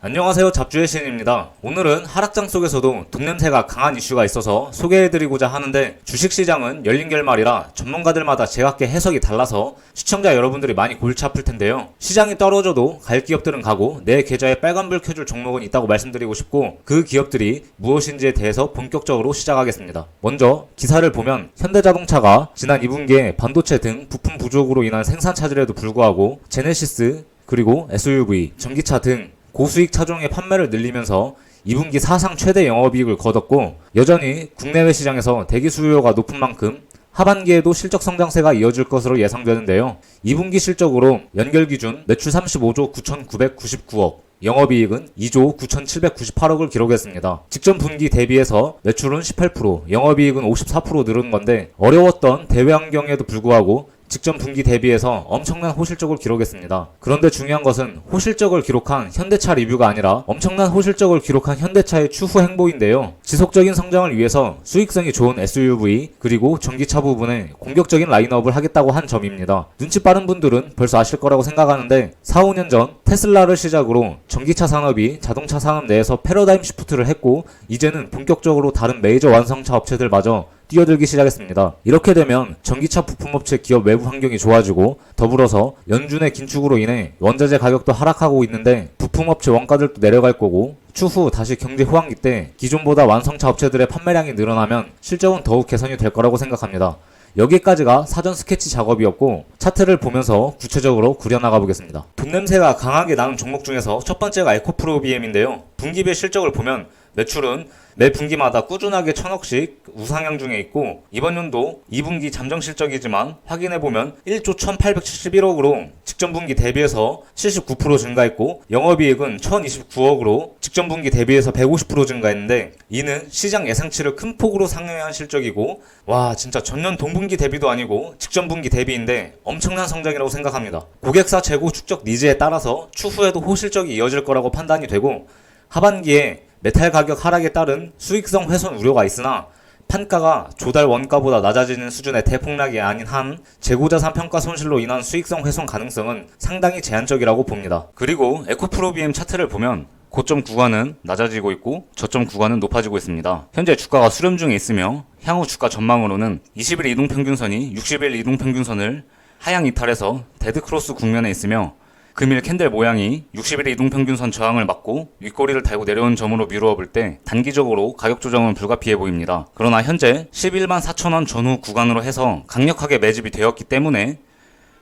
안녕하세요, 잡주의 신입니다. 오늘은 하락장 속에서도 돈 냄새가 강한 이슈가 있어서 소개해드리고자 하는데, 주식시장은 열린 결말이라 전문가들마다 제각기 해석이 달라서 시청자 여러분들이 많이 골치 아플 텐데요. 시장이 떨어져도 갈 기업들은 가고 내 계좌에 빨간불 켜줄 종목은 있다고 말씀드리고 싶고, 그 기업들이 무엇인지에 대해서 본격적으로 시작하겠습니다. 먼저 기사를 보면 현대자동차가 지난 2분기에 반도체 등 부품 부족으로 인한 생산 차질에도 불구하고 제네시스 그리고 SUV, 전기차 등 고수익 차종의 판매를 늘리면서 2분기 사상 최대 영업이익을 거뒀고, 여전히 국내외 시장에서 대기 수요가 높은 만큼 하반기에도 실적 성장세가 이어질 것으로 예상되는데요. 2분기 실적으로 연결 기준 매출 35조 9,999억, 영업이익은 2조 9,798억을 기록했습니다. 직전 분기 대비해서 매출은 18%, 영업이익은 54% 늘은 건데, 어려웠던 대외 환경에도 불구하고 직전 분기 대비해서 엄청난 호실적을 기록했습니다. 그런데 중요한 것은 호실적을 기록한 현대차 리뷰가 아니라 엄청난 호실적을 기록한 현대차의 추후 행보인데요. 지속적인 성장을 위해서 수익성이 좋은 SUV 그리고 전기차 부분에 공격적인 라인업을 하겠다고 한 점입니다. 눈치 빠른 분들은 벌써 아실 거라고 생각하는데, 4, 5년 전 테슬라를 시작으로 전기차 산업이 자동차 산업 내에서 패러다임 시프트를 했고, 이제는 본격적으로 다른 메이저 완성차 업체들마저 뛰어들기 시작했습니다. 이렇게 되면 전기차 부품업체 기업 외부 환경이 좋아지고, 더불어서 연준의 긴축으로 인해 원자재 가격도 하락하고 있는데 부품업체 원가들도 내려갈 거고, 추후 다시 경제 호황기 때 기존보다 완성차 업체들의 판매량이 늘어나면 실적은 더욱 개선이 될 거라고 생각합니다. 여기까지가 사전 스케치 작업이었고, 차트를 보면서 구체적으로 그려나가 보겠습니다. 돈 냄새가 강하게 나는 종목 중에서 첫 번째가 에코프로비엠인데요. 분기별 실적을 보면 매출은 매 분기마다 꾸준하게 1,000억씩 우상향 중에 있고, 이번 연도 2분기 잠정 실적이지만 확인해보면 1조 1,871억으로 직전 분기 대비해서 79% 증가했고, 영업이익은 1,029억으로 직전 분기 대비해서 150% 증가했는데, 이는 시장 예상치를 큰 폭으로 상회한 실적이고, 와, 진짜 전년 동분기 대비도 아니고 직전 분기 대비인데 엄청난 성장이라고 생각합니다. 고객사 재고 축적 니즈에 따라서 추후에도 호실적이 이어질 거라고 판단이 되고, 하반기에 메탈 가격 하락에 따른 수익성 훼손 우려가 있으나 판가가 조달 원가보다 낮아지는 수준의 대폭락이 아닌 한 재고자산 평가 손실로 인한 수익성 훼손 가능성은 상당히 제한적이라고 봅니다. 그리고 에코프로비엠 차트를 보면 고점 구간은 낮아지고 있고 저점 구간은 높아지고 있습니다. 현재 주가가 수렴 중에 있으며 향후 주가 전망으로는 20일 이동평균선이 60일 이동평균선을 하향 이탈해서 데드크로스 국면에 있으며, 금일 캔들 모양이 60일 이동평균선 저항을 막고 윗꼬리를 달고 내려온 점으로 미루어 볼 때 단기적으로 가격 조정은 불가피해 보입니다. 그러나 현재 11만 4천원 전후 구간으로 해서 강력하게 매집이 되었기 때문에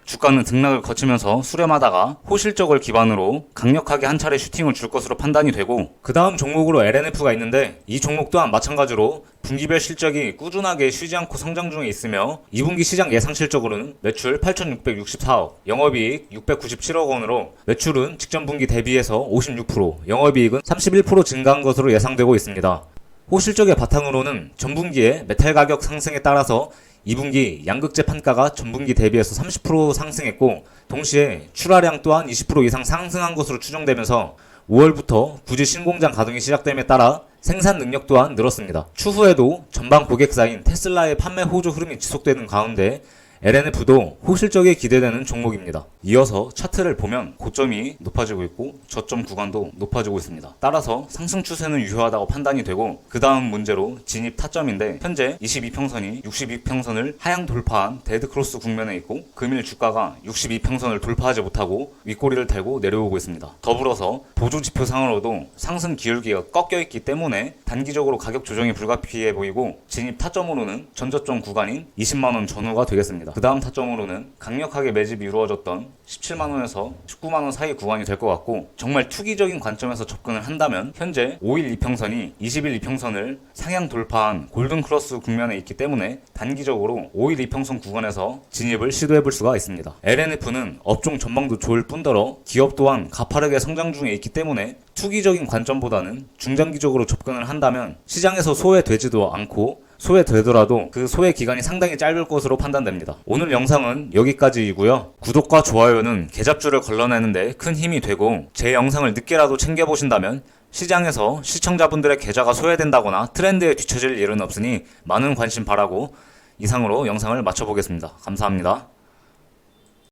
주가는 등락을 거치면서 수렴하다가 호실적을 기반으로 강력하게 한 차례 슈팅을 줄 것으로 판단이 되고, 그 다음 종목으로 LNF가 있는데, 이 종목 또한 마찬가지로 분기별 실적이 꾸준하게 쉬지 않고 성장 중에 있으며 2분기 시장 예상 실적으로는 매출 8,664억, 영업이익 697억 원으로 매출은 직전 분기 대비해서 56%, 영업이익은 31% 증가한 것으로 예상되고 있습니다. 호실적의 바탕으로는 전분기에 메탈 가격 상승에 따라서 2분기 양극재 판가가 전분기 대비해서 30% 상승했고, 동시에 출하량 또한 20% 이상 상승한 것으로 추정되면서 5월부터 부지 신공장 가동이 시작됨에 따라 생산 능력 또한 늘었습니다. 추후에도 전방 고객사인 테슬라의 판매 호조 흐름이 지속되는 가운데 LNF도 호실적에 기대되는 종목입니다. 이어서 차트를 보면 고점이 높아지고 있고 저점 구간도 높아지고 있습니다. 따라서 상승 추세는 유효하다고 판단이 되고, 그 다음 문제로 진입 타점인데, 현재 22평선이 62평선을 하향 돌파한 데드크로스 국면에 있고, 금일 주가가 62평선을 돌파하지 못하고 윗꼬리를 달고 내려오고 있습니다. 더불어서 보조지표상으로도 상승 기울기가 꺾여 있기 때문에 단기적으로 가격 조정이 불가피해 보이고, 진입 타점으로는 전저점 구간인 20만원 전후가 되겠습니다. 그 다음 타점으로는 강력하게 매집이 이루어졌던 17만원에서 19만원 사이 구간이 될 것 같고, 정말 투기적인 관점에서 접근을 한다면 현재 5일 이평선이 20일 이평선을 상향 돌파한 골든크로스 국면에 있기 때문에 단기적으로 5일 이평선 구간에서 진입을 시도해볼 수가 있습니다. LNF는 업종 전망도 좋을 뿐더러 기업 또한 가파르게 성장 중에 있기 때문에 투기적인 관점보다는 중장기적으로 접근을 한다면 시장에서 소외되지도 않고, 소외되더라도 그 소외 기간이 상당히 짧을 것으로 판단됩니다. 오늘 영상은 여기까지이고요. 구독과 좋아요는 계잡주를 걸러내는데 큰 힘이 되고, 제 영상을 늦게라도 챙겨보신다면 시장에서 시청자분들의 계좌가 소외된다거나 트렌드에 뒤처질 일은 없으니 많은 관심 바라고, 이상으로 영상을 마쳐보겠습니다. 감사합니다.